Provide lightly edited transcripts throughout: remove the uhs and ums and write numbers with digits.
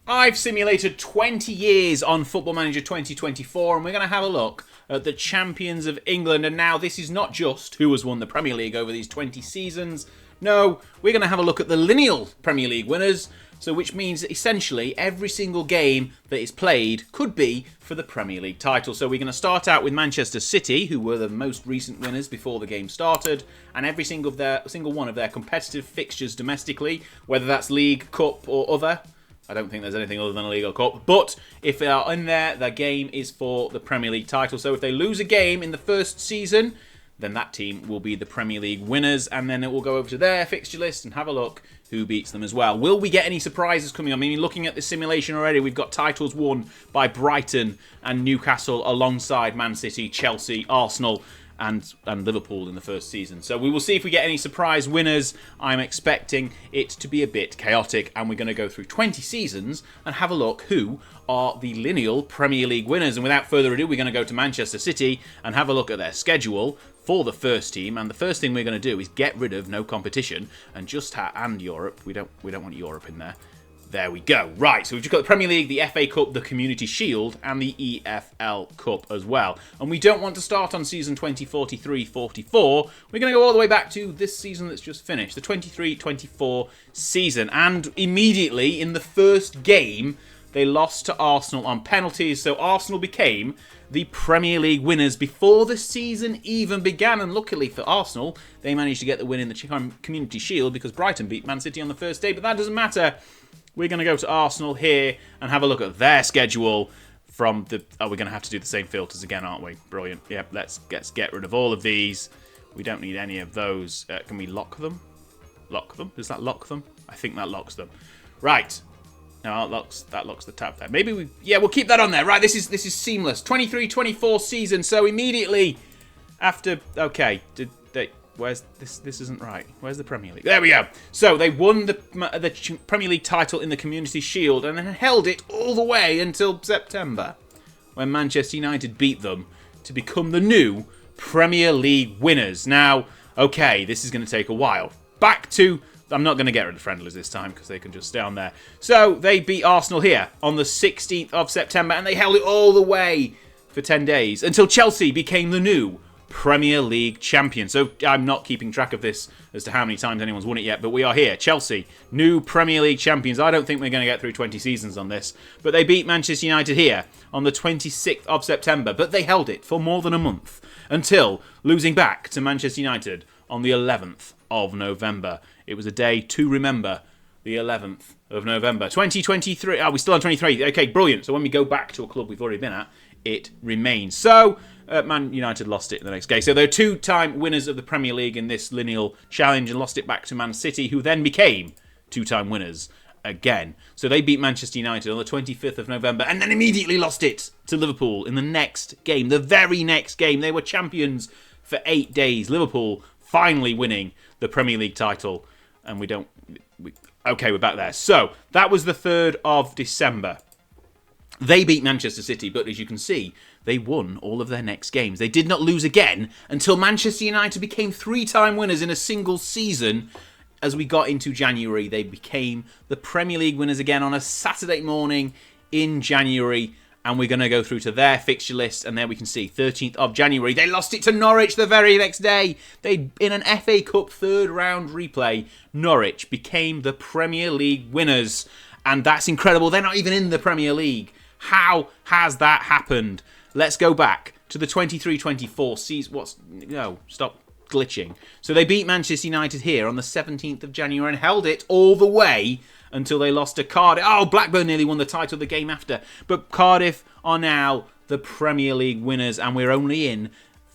I've simulated 20 years on Football Manager 2024, and we're going to have a look at the champions of England. And now this is not just who has won the Premier League over these 20 seasons. No, we're going to have a look at the Lineal Premier League winners, so which means that essentially every single game that is played could be for the Premier League title. So we're going to start out with Manchester City, who were the most recent winners before the game started, and every single one of their competitive fixtures domestically, whether that's League, Cup or other. I don't think there's anything other than a League or Cup. But if they are in there, their game is for the Premier League title. So if they lose a game in the first season, then that team will be the Premier League winners. And then it will go over to their fixture list and have a look who beats them as well. Will we get any surprises coming up? I mean, looking at the simulation already, we've got titles won by Brighton and Newcastle alongside Man City, Chelsea, Arsenal and Liverpool in the first season. So we will see if we get any surprise winners. I'm expecting it to be a bit chaotic, and we're going to go through 20 seasons and have a look who are the Lineal Premier League winners. And without further ado, we're going to go to Manchester City and have a look at their schedule for the first team. And the first thing we're going to do is get rid of no competition and and Europe. We don't want Europe in there. There we go. Right, so we've just got the Premier League, the FA Cup, the Community Shield, and the EFL Cup as well. And we don't want to start on season 2043-44. We're going to go all the way back to this season that's just finished, the 23-24 season. And immediately, in the first game, they lost to Arsenal on penalties. So Arsenal became the Premier League winners before the season even began. And luckily for Arsenal, they managed to get the win in the Community Shield because Brighton beat Man City on the first day. But that doesn't matter. We're going to go to Arsenal here and have a look at their schedule from the... Oh, we're going to have to do the same filters again, aren't we? Brilliant. Yep, let's get rid of all of these. We don't need any of those. Can we lock them? Lock them? Does that lock them? I think that locks them. Right. No, that locks the tab there. Maybe we... Yeah, we'll keep that on there. Right, this is seamless. 23-24 season. So immediately after... Okay, where's this? This isn't right. Where's the Premier League? There we go. So they won the Premier League title in the Community Shield and then held it all the way until September, when Manchester United beat them to become the new Premier League winners. Now, okay, this is going to take a while. Back to... I'm not going to get rid of friendlies this time because they can just stay on there. So they beat Arsenal here on the 16th of September and they held it all the way for 10 days until Chelsea became the new Premier League champion. So I'm not keeping track of this as to how many times anyone's won it yet, but we are here. Chelsea, new Premier League champions. I don't think we're going to get through 20 seasons on this, but they beat Manchester United here on the 26th of September, but they held it for more than a month until losing back to Manchester United on the 11th of November. It was a day to remember, the 11th of November. 2023. We're still on 23. Okay, brilliant. So when we go back to a club we've already been at, it remains. So Man United lost it in the next game. So they're two-time winners of the Premier League in this Lineal Challenge and lost it back to Man City, who then became two-time winners again. So they beat Manchester United on the 25th of November and then immediately lost it to Liverpool in the next game, the very next game. They were champions for 8 days. Liverpool finally winning the Premier League title. And okay, we're back there. So that was the 3rd of December. They beat Manchester City, but as you can see, they won all of their next games. They did not lose again until Manchester United became 3-time winners in a single season. As we got into January, they became the Premier League winners again on a Saturday morning in January. And we're going to go through to their fixture list. And there we can see 13th of January. They lost it to Norwich the very next day. In an FA Cup third round replay, Norwich became the Premier League winners. And that's incredible. They're not even in the Premier League. How has that happened? Let's go back to the 23-24 season. No, stop glitching. So they beat Manchester United here on the 17th of January and held it all the way until they lost to Cardiff. Oh, Blackburn nearly won the title the game after. But Cardiff are now the Premier League winners and we're only in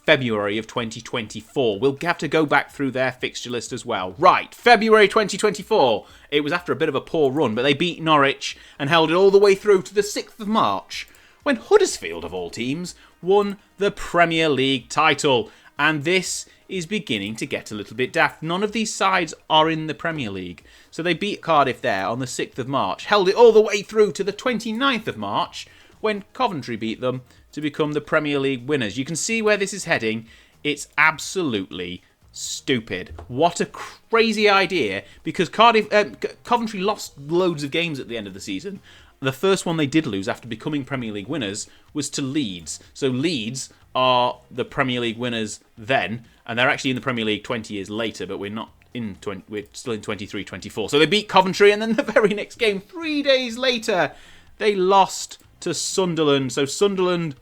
February of 2024. We'll have to go back through their fixture list as well. Right, February 2024. It was after a bit of a poor run, but they beat Norwich and held it all the way through to the 6th of March, when Huddersfield, of all teams, won the Premier League title. And this is beginning to get a little bit daft. None of these sides are in the Premier League. So they beat Cardiff there on the 6th of March, held it all the way through to the 29th of March, when Coventry beat them to become the Premier League winners. You can see where this is heading. It's absolutely stupid. What a crazy idea, because Coventry lost loads of games at the end of the season. the first one they did lose after becoming Premier League winners was to Leeds. So Leeds are the Premier League winners then, and they're actually in the Premier League 20 years later, but we're still in 23-24. So they beat Coventry, and then the very next game, 3 days later, they lost to Sunderland. So Sunderland,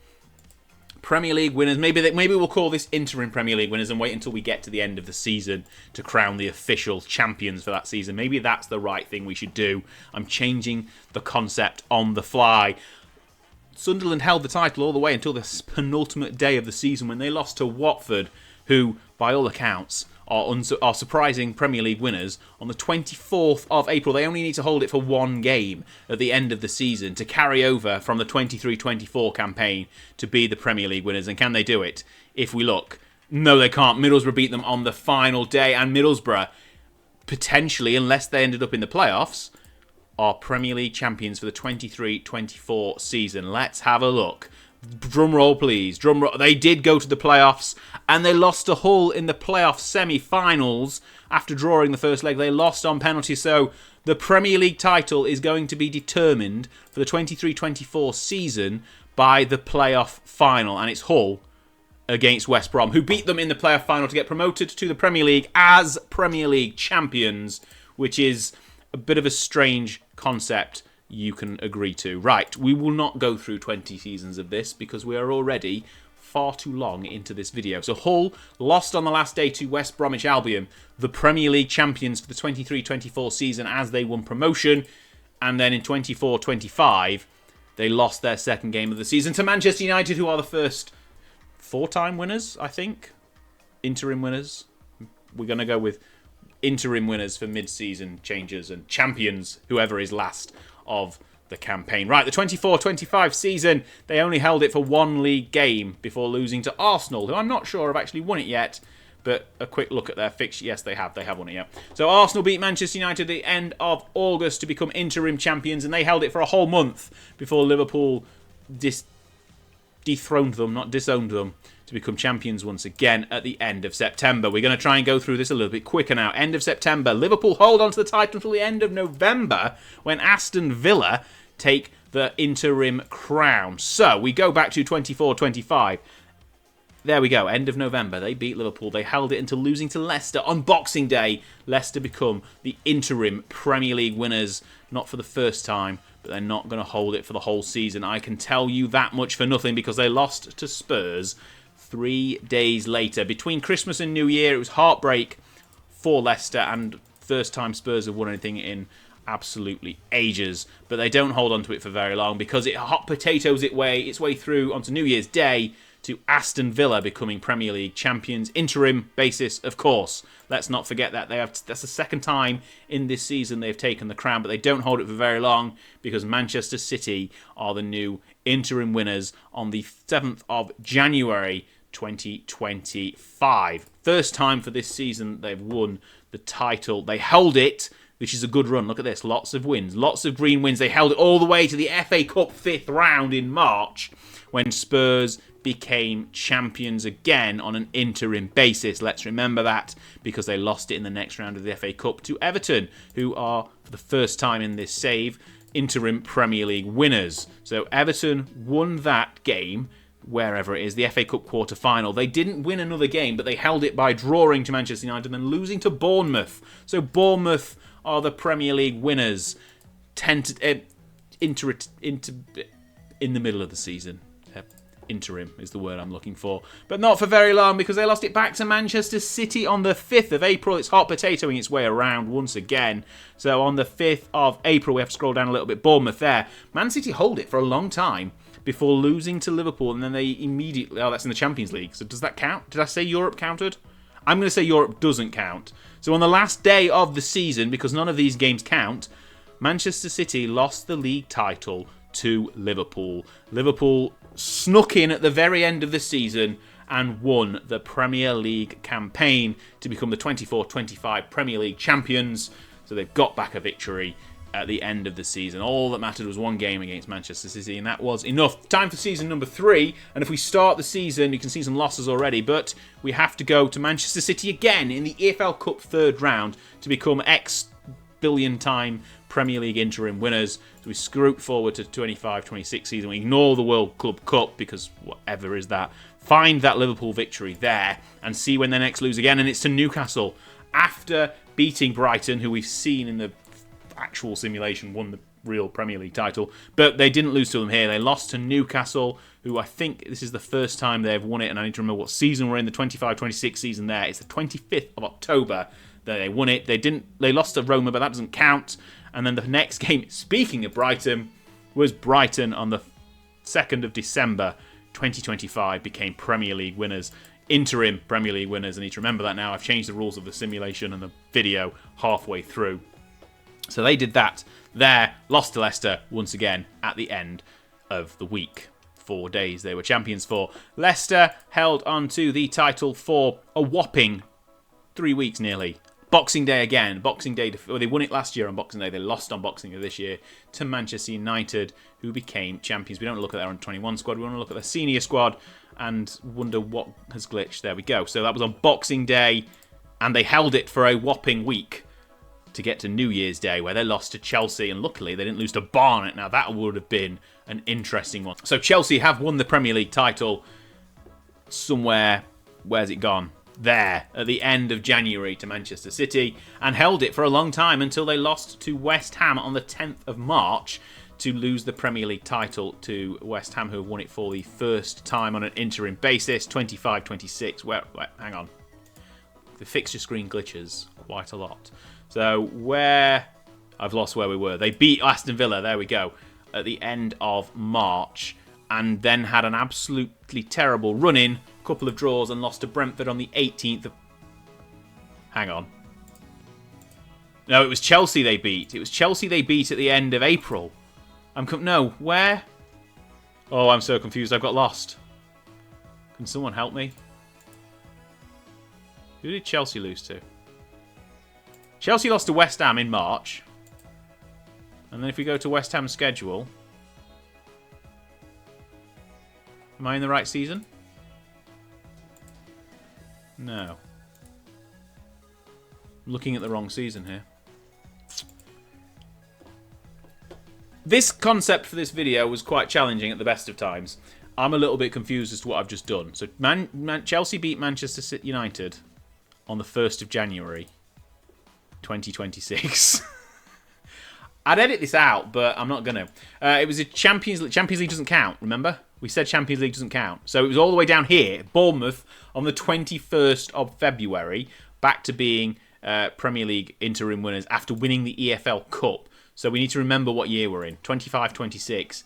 Premier League winners. Maybe we'll call this interim Premier League winners and wait until we get to the end of the season to crown the official champions for that season. Maybe that's the right thing we should do. I'm changing the concept on the fly. Sunderland held the title all the way until the penultimate day of the season when they lost to Watford, who, by all accounts, are surprising Premier League winners. On the 24th of April, they only need to hold it for one game at the end of the season to carry over from the 23-24 campaign to be the Premier League winners. And can they do it? If we look, no, they can't. Middlesbrough beat them on the final day, and Middlesbrough, potentially, unless they ended up in the playoffs, are Premier League champions for the 23-24 season. Let's have a look. Drum roll, please. Drum roll. They did go to the playoffs, and they lost to Hull in the playoff semi-finals. After drawing the first leg, they lost on penalties. So the Premier League title is going to be determined for the 23-24 season by the playoff final, and it's Hull against West Brom, who beat them in the playoff final to get promoted to the Premier League as Premier League champions, which is a bit of a strange concept you can agree to. Right, we will not go through 20 seasons of this because we are already far too long into this video. So Hull lost on the last day to West Bromwich Albion, the Premier League champions for the 23-24 season as they won promotion. And then in 24-25, they lost their second game of the season to Manchester United, who are the first four-time winners, I think. Interim winners. We're going to go with interim winners for mid-season changes and champions, whoever is last of the campaign. Right, the 24-25 season, they only held it for one league game before losing to Arsenal, who I'm not sure have actually won it yet, but a quick look at their fixture. Yes, they have won it yet. So Arsenal beat Manchester United at the end of August to become interim champions, and they held it for a whole month before Liverpool dethroned them, not disowned them, to become champions once again at the end of September. We're going to try and go through this a little bit quicker now. End of September. Liverpool hold on to the title until the end of November when Aston Villa take the interim crown. So we go back to 24-25. There we go. End of November. They beat Liverpool. They held it until losing to Leicester on Boxing Day. Leicester become the interim Premier League winners, not for the first time, but they're not going to hold it for the whole season. I can tell you that much for nothing because they lost to Spurs 3 days later. Between Christmas and New Year, it was heartbreak for Leicester, and first time Spurs have won anything in absolutely ages. But they don't hold on to it for very long because it hot potatoes its way through onto New Year's Day to Aston Villa becoming Premier League champions. Interim basis, of course. Let's not forget that. That's the second time in this season they've taken the crown, but they don't hold it for very long because Manchester City are the new interim winners on the 7th of January 2025. First time for this season they've won the title. They held it, which is a good run. Look at this. Lots of wins. Lots of green wins. They held it all the way to the FA Cup 5th round in March when Spurs became champions again on an interim basis. Let's remember that because they lost it in the next round of the FA Cup to Everton, who are, for the first time in this save, interim Premier League winners. So Everton won that game, wherever it is, the FA Cup quarter-final. They didn't win another game, but they held it by drawing to Manchester United and then losing to Bournemouth. So Bournemouth are the Premier League winners in the middle of the season. Interim is the word I'm looking for. But not for very long because they lost it back to Manchester City on the 5th of April. It's hot potatoing its way around once again. So on the 5th of April, we have to scroll down a little bit. Bournemouth there. Man City hold it for a long time before losing to Liverpool, and then they immediately... Oh, that's in the Champions League. So does that count? Did I say Europe counted? I'm going to say Europe doesn't count. So on the last day of the season, because none of these games count, Manchester City lost the league title to Liverpool. Liverpool snuck in at the very end of the season and won the Premier League campaign to become the 24-25 Premier League champions. So they've got back a victory at the end of the season. All that mattered was one game against Manchester City, and that was enough. Time for season number 3, and if we start the season, you can see some losses already, but we have to go to Manchester City again in the EFL Cup 3rd round to become ex-billion-time Premier League interim winners. So we scoot forward to 25-26 season. We ignore the World Club Cup because whatever is that. Find that Liverpool victory there and see when they next lose again. And it's to Newcastle after beating Brighton, who we've seen in the actual simulation won the real Premier League title. But they didn't lose to them here. They lost to Newcastle, who I think this is the first time they've won it. And I need to remember what season we're in, the 25-26 season there. It's the 25th of October that they won it. They lost to Roma, but that doesn't count. And then the next game, speaking of Brighton, was Brighton on the 2nd of December 2025 became Premier League winners, interim Premier League winners. I need to remember that now. I've changed the rules of the simulation and the video halfway through. So they did that there, lost to Leicester once again at the end of the week. 4 days they were champions for. Leicester held on to the title for a whopping 3 weeks nearly. Boxing Day again. Boxing Day, they won it last year on Boxing Day. They lost on Boxing Day this year to Manchester United, who became champions. We don't look at their under-21 squad. We want to look at their senior squad and wonder what has glitched. There we go. So that was on Boxing Day, and they held it for a whopping week to get to New Year's Day, where they lost to Chelsea, and luckily they didn't lose to Barnet. Now that would have been an interesting one. So Chelsea have won the Premier League title somewhere. Where's it gone? There, at the end of January to Manchester City, and held it for a long time until they lost to West Ham on the 10th of March to lose the Premier League title to West Ham, who have won it for the first time on an interim basis, 25-26. Hang on. The fixture screen glitches quite a lot. So I've lost where we were. They beat Aston Villa, there we go, at the end of March, and then had an absolutely terrible run-in, couple of draws, and lost to Brentford on the 18th of... Hang on. No, it was Chelsea they beat. It was Chelsea they beat at the end of April. No, where? Oh, I'm so confused. I've got lost. Can someone help me? Who did Chelsea lose to? Chelsea lost to West Ham in March. And then if we go to West Ham's schedule... Am I in the right season? No. I'm looking at the wrong season here. This concept for this video was quite challenging at the best of times. I'm a little bit confused as to what I've just done. So Chelsea beat Manchester United on the 1st of January 2026. I'd edit this out, but I'm not going to. It was a Champions League. Champions League doesn't count, remember? We said Champions League doesn't count. So it was all the way down here, Bournemouth, on the 21st of February, back to being Premier League interim winners after winning the EFL Cup. So we need to remember what year we're in. 25-26,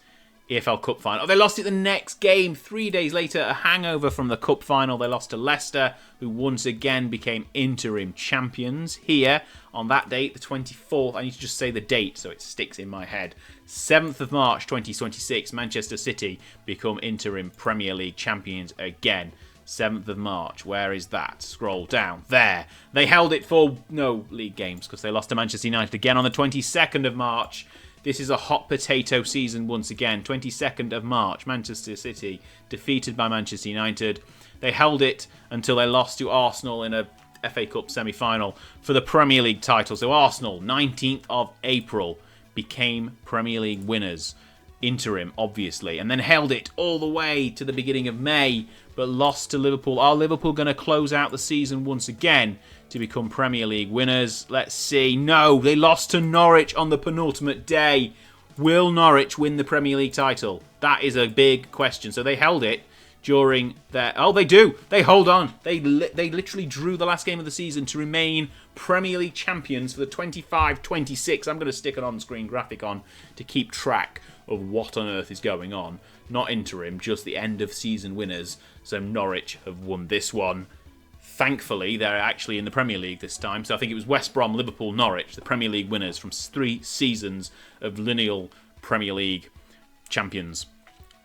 EFL Cup final. Oh, they lost it the next game. 3 days later, a hangover from the Cup final. They lost to Leicester, who once again became interim champions. Here, on that date, the 24th, I need to just say the date so it sticks in my head. 7th of March 2026, Manchester City become interim Premier League champions again. 7th of March, where is that? Scroll down. There. They held it for no league games because they lost to Manchester United again on the 22nd of March. This is a hot potato season once again. 22nd of March, Manchester City defeated by Manchester United. They held it until they lost to Arsenal in a FA Cup semi-final for the Premier League title. So Arsenal, 19th of April, became Premier League winners. Interim, obviously. And then held it all the way to the beginning of May, but lost to Liverpool. Are Liverpool going to close out the season once again to become Premier League winners? Let's see. No, they lost to Norwich on the penultimate day. Will Norwich win the Premier League title? That is a big question. So they held it during their... Oh, they do. They hold on. They literally drew the last game of the season to remain Premier League champions for the 25-26. I'm going to stick an on-screen graphic on to keep track of what on earth is going on. Not interim, just the end of season winners. So Norwich have won this one. Thankfully, they're actually in the Premier League this time. So I think it was West Brom, Liverpool, Norwich, the Premier League winners from 3 seasons of Lineal Premier League champions.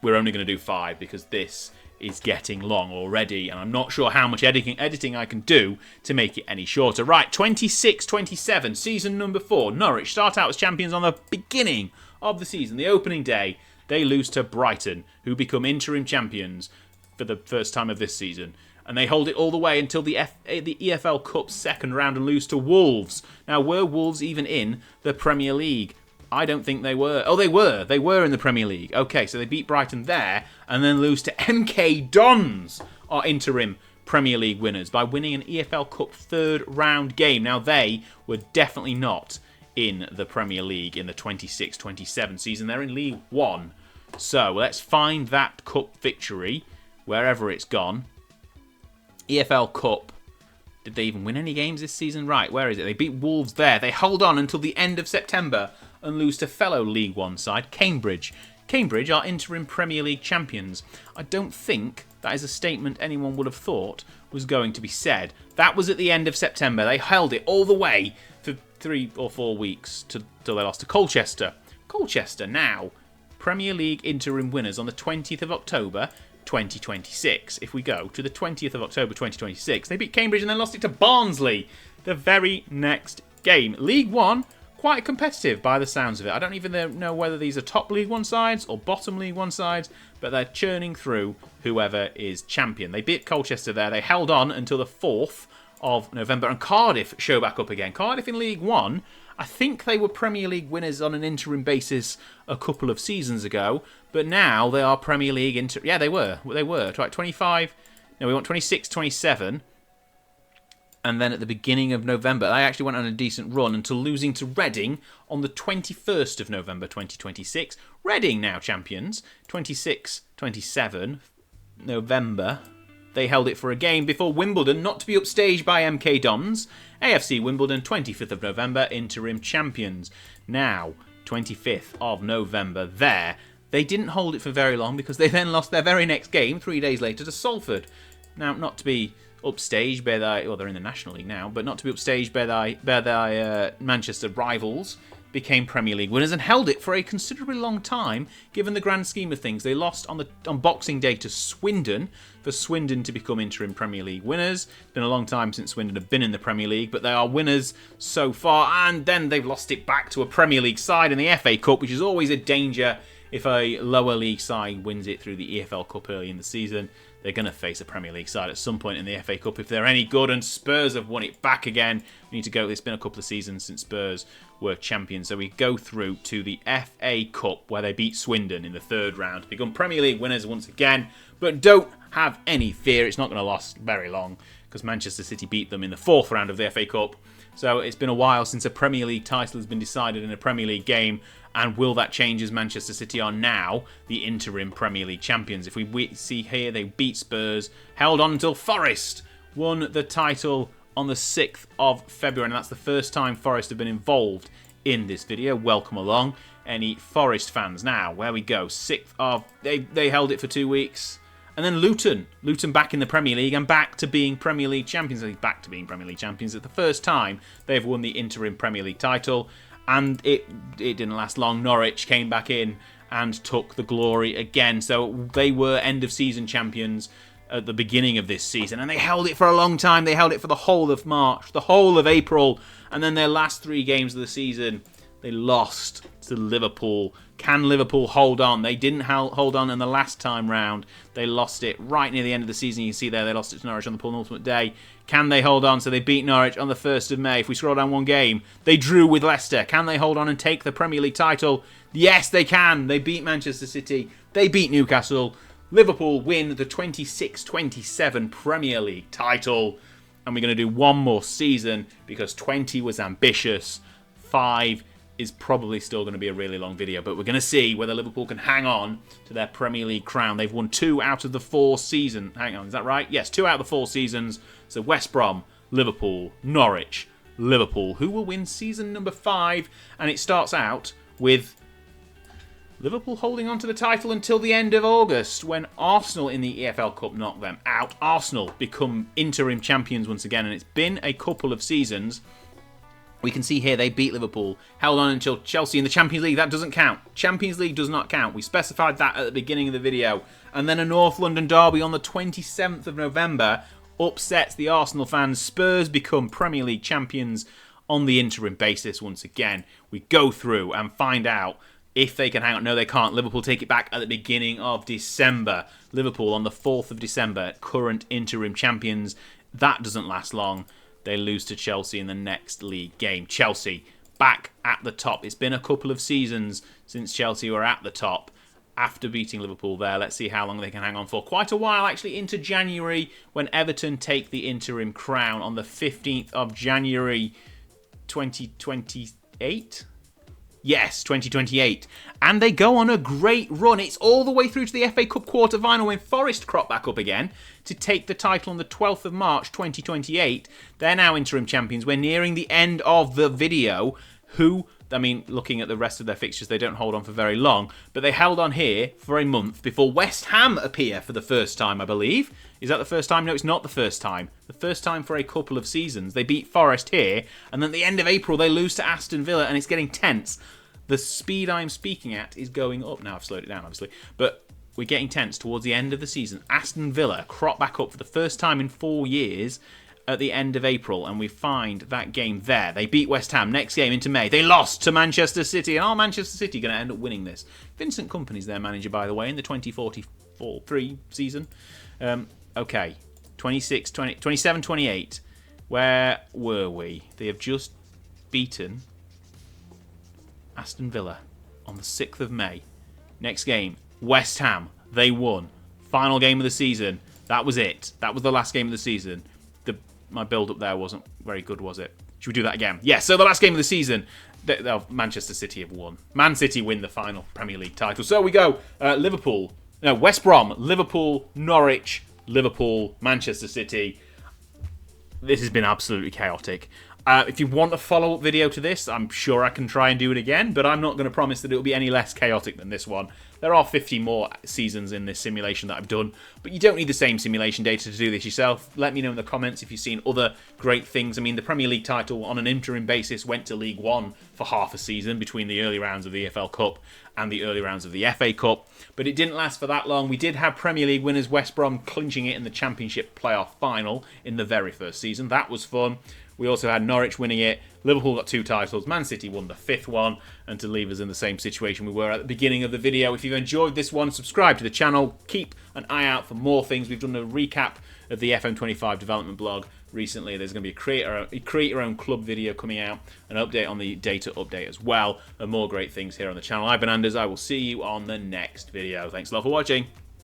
We're only going to do 5 because this is getting long already, and I'm not sure how much editing I can do to make it any shorter. Right, 26-27, season number 4. Norwich start out as champions on the beginning of the season, the opening day. They lose to Brighton, who become interim champions for the first time of this season. and they hold it all the way until the EFL Cup second round and lose to Wolves. Now, were Wolves even in the Premier League? I don't think they were. Oh, they were. They were in the Premier League. Okay, so they beat Brighton there and then lose to MK Dons, our interim Premier League winners, by winning an EFL Cup third round game. Now, they were definitely not in the Premier League in the 26-27 season. They're in League One. So let's find that cup victory wherever it's gone. EFL Cup. Did they even win any games this season? Right, where is it? They beat Wolves there. They hold on until the end of September and lose to fellow League One side, Cambridge. Cambridge are interim Premier League champions. I don't think that is a statement anyone would have thought was going to be said. That was at the end of September. They held it all the way for 3 or 4 weeks till they lost to Colchester. Colchester now Premier League interim winners on the 20th of October 2026. If we go to the 20th of October 2026, they beat Cambridge and then lost it to Barnsley the very next game. League One, quite competitive by the sounds of it. I don't even know whether these are top League One sides or bottom League One sides, but they're churning through whoever is champion. They beat Colchester there. They held on until the 4th of November, and Cardiff show back up again. Cardiff in League One, I think they were Premier League winners on an interim basis a couple of seasons ago, but now they are Premier League yeah, they were. They were. 25. No, we want 26, 27. And then at the beginning of November, they actually went on a decent run until losing to Reading on the 21st of November 2026. Reading now champions. 26, 27 November. They held it for a game before Wimbledon, not to be upstaged by MK Dons. AFC Wimbledon, 25th of November, interim champions. Now, 25th of November there. They didn't hold it for very long because they then lost their very next game 3 days later to Salford. Now, not to be upstaged by well, they're in the National League now, but not to be upstaged by their Manchester rivals, became Premier League winners and held it for a considerably long time, given the grand scheme of things. They lost on Boxing Day to Swindon, for Swindon to become interim Premier League winners. It's been a long time since Swindon have been in the Premier League, but they are winners so far, and then they've lost it back to a Premier League side in the FA Cup, which is always a danger if a lower league side wins it through the EFL Cup early in the season. They're going to face a Premier League side at some point in the FA Cup if they're any good, and Spurs have won it back again. We need to go. It's been a couple of seasons since Spurs were champions, so we go through to the FA Cup where they beat Swindon in the third round to become Premier League winners once again. But don't have any fear, it's not going to last very long because Manchester City beat them in the fourth round of the FA Cup. So it's been a while since a Premier League title has been decided in a Premier League game. And will that change as Manchester City are now the interim Premier League champions? If we see here, they beat Spurs, held on until Forest won the title on the 6th of February. And that's the first time Forest have been involved in this video. Welcome along, any Forest fans. Now, where we go, 6th of... They held it for 2 weeks. And then Luton back in the Premier League and back to being Premier League champions. Back to being Premier League champions. It's the first time they've won the interim Premier League title. And it didn't last long. Norwich came back in and took the glory again. So they were end-of-season champions at the beginning of this season. And they held it for a long time. They held it for the whole of March, the whole of April. And then their last 3 games of the season, they lost to Liverpool. Can Liverpool hold on? They didn't hold on in the last time round. They lost it right near the end of the season. You can see there they lost it to Norwich on the penultimate day. Can they hold on? So they beat Norwich on the 1st of May. If we scroll down one game, they drew with Leicester. Can they hold on and take the Premier League title? Yes, they can. They beat Manchester City. They beat Newcastle. Liverpool win the 26-27 Premier League title. And we're going to do one more season because 20 was ambitious. 5 is probably still going to be a really long video, but we're going to see whether Liverpool can hang on to their Premier League crown. They've won 2 out of the 4 seasons. Hang on, is that right? Yes, 2 out of the 4 seasons. So West Brom, Liverpool, Norwich, Liverpool. Who will win season number 5? And it starts out with Liverpool holding on to the title until the end of August, when Arsenal in the EFL Cup knocked them out. Arsenal become interim champions once again, and it's been a couple of seasons. We can see here they beat Liverpool, held on until Chelsea in the Champions League. That doesn't count. Champions League does not count. We specified that at the beginning of the video. And then a North London derby on the 27th of November upsets the Arsenal fans. Spurs become Premier League champions on the interim basis once again. We go through and find out if they can hang on. No, they can't. Liverpool take it back at the beginning of December. Liverpool on the 4th of December, current interim champions. That doesn't last long. They lose to Chelsea in the next league game. Chelsea back at the top. It's been a couple of seasons since Chelsea were at the top after beating Liverpool there. Let's see how long they can hang on for. Quite a while, actually, into January, when Everton take the interim crown on the 15th of January 2028. Yes, 2028. And they go on a great run. It's all the way through to the FA Cup quarter-final when Forest crop back up again to take the title on the 12th of March 2028. They're now interim champions. We're nearing the end of the video. Looking at the rest of their fixtures, they don't hold on for very long. But they held on here for a month before West Ham appear for the first time, I believe. Is that the first time? No, it's not the first time. The first time for a couple of seasons. They beat Forest here, and then at the end of April, they lose to Aston Villa, and it's getting tense. The speed I'm speaking at is going up. Now I've slowed it down, obviously. But we're getting tense towards the end of the season. Aston Villa crop back up for the first time in 4 years at the end of April, and we find that game there. They beat West Ham. Next game into May, they lost to Manchester City, and are Manchester City going to end up winning this? Vincent Kompany's their manager, by the way, in the 2043 season. Okay, 27, 28. Where were we? They have just beaten Aston Villa on the 6th of May. Next game, West Ham. They won. Final game of the season. That was it. That was the last game of the season. My build-up there wasn't very good, was it? Should we do that again? Yes, so the last game of the season, Manchester City have won. Man City win the final Premier League title. So we go West Brom, Liverpool, Norwich, Liverpool, Manchester City. This has been absolutely chaotic. If you want a follow-up video to this, I'm sure I can try and do it again, but I'm not going to promise that it'll be any less chaotic than this one. There are 50 more seasons in this simulation that I've done, but you don't need the same simulation data to do this yourself. Let me know in the comments if you've seen other great things. I mean, the Premier League title on an interim basis went to League One for half a season between the early rounds of the EFL Cup and the early rounds of the FA Cup, but it didn't last for that long. We did have Premier League winners West Brom clinching it in the Championship playoff final in the very first season. That was fun. We also had Norwich winning it. Liverpool got 2 titles. Man City won the 5th one. And to leave us in the same situation we were at the beginning of the video. If you've enjoyed this one, subscribe to the channel. Keep an eye out for more things. We've done a recap of the FM25 development blog recently. There's going to be a create your own club video coming out. An update on the data update as well. And more great things here on the channel. I've been Anders. I will see you on the next video. Thanks a lot for watching.